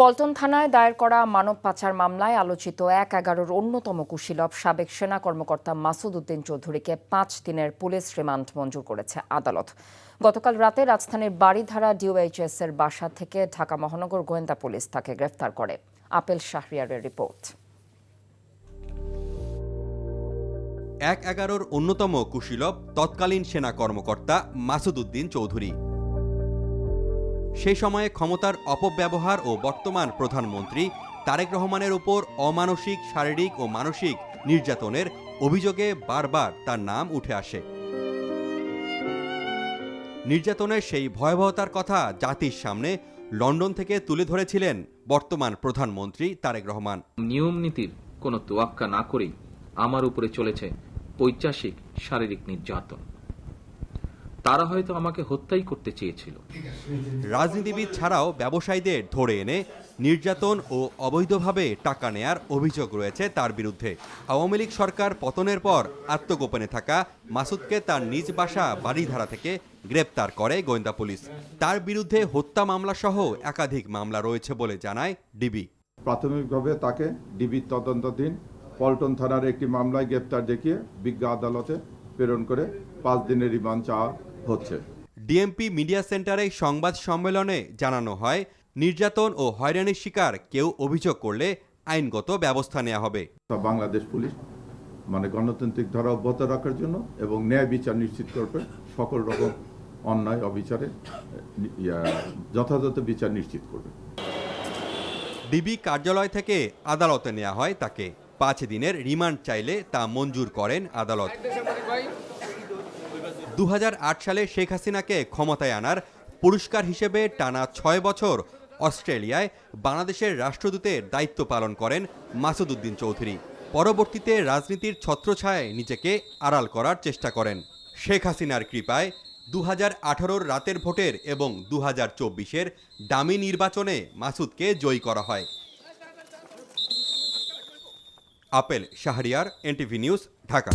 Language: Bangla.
পল্টন থানায় দায়ের করা মানব পাচার মামলায় আলোচিত ১-১১-র অন্যতম কুশীলব সাবেক সেনা কর্মকর্তা মাসুদ উদ্দিন চৌধুরীকে ৫ দিনের পুলিশ রিমান্ড মঞ্জুর করেছে আদালত। গতকাল রাতে রাজধানীর বারিধারা ডিওএইচএস এর বাসা থেকে ঢাকা মহানগর গোয়েন্দা পুলিশ তাকে গ্রেফতার করে। Apple শাহরিয়ারের report. ১-১১-র অন্যতম কুশীলব তৎকালীন সেনা কর্মকর্তা মাসুদ উদ্দিন চৌধুরী। সেই সময়ে ক্ষমতার অপব্যবহার ও বর্তমান প্রধানমন্ত্রী তারেক রহমানের উপর অমানসিক শারীরিক ও মানসিক নির্যাতনের অভিযোগে বারবার তার নাম উঠে আসে। নির্যাতনের সেই ভয়াবহতার কথা জাতির সামনে লন্ডন থেকে তুলে ধরেছিলেন বর্তমান প্রধানমন্ত্রী তারেক রহমান। নিয়ম নীতির কোনো তোয়াক্কা না করেই আমার উপরে চলেছে পৈশাচিক শারীরিক নির্যাতন। তারা হয়তো আমাকে হত্যাই করতে চেয়েছিল। রাজনীতিবিদ ছাড়াও ব্যবসায়ীদের ধরে এনে নির্যাতন ও অবৈধভাবে টাকা নেয়ার অভিযোগ রয়েছে তার বিরুদ্ধে। আওয়ামী লীগ সরকার পতনের পর আত্মগোপনে থাকা মাসুদকে তার নিজ বাসা বারিধারা থেকে গ্রেপ্তার করে গোয়েন্দা পুলিশ। তার বিরুদ্ধে হত্যা মামলা সহ একাধিক মামলা রয়েছে বলে জানায় ডিবি। প্রাথমিকভাবে তাকে ডিবির তদন্তাধীন পল্টন থানার একটি মামলায় গ্রেপ্তার দেখিয়ে বিজ্ঞ আদালতে প্রেরণ করে ৫ দিনের রিমান্ড চাওয়া হচ্ছে। ডিএমপি মিডিয়া সেন্টারে সংবাদ সম্মেলনে জানানো হয়, নির্যাতন ও হয়রানির শিকার কেউ অভিযোগ করলে আইনগত ব্যবস্থা নেওয়া হবে। বাংলাদেশ পুলিশ গণতান্ত্রিক ধারা অব্যাহত রাখার জন্য এবং ন্যায় বিচার নিশ্চিত করবে, সকল রকম অন্যায় অবিচারে যথাযথ বিচার নিশ্চিত করবে। ডিবি কার্যালয় থেকে আদালতে নেওয়া হয় তাকে। ৫ দিনের রিমান্ড চাইলে তা মঞ্জুর করেন আদালত। ২০০৮ সালে শেখ হাসিনাকে ক্ষমতায় আনার পুরস্কার হিসেবে টানা ৬ বছর অস্ট্রেলিয়ায় বাংলাদেশের রাষ্ট্রদূতের দায়িত্ব পালন করেন মাসুদ উদ্দিন চৌধুরী। পরবর্তীতে রাজনীতির ছত্রছায়ায় নিজেকে আড়াল করার চেষ্টা করেন। শেখ হাসিনার কৃপায় ২০১৮-র রাতের ভোটের এবং ২০২৪-এর ডামি নির্বাচনে মাসুদকে জয়ী করা হয়। Apple Shahriar, NTV news, Dhaka.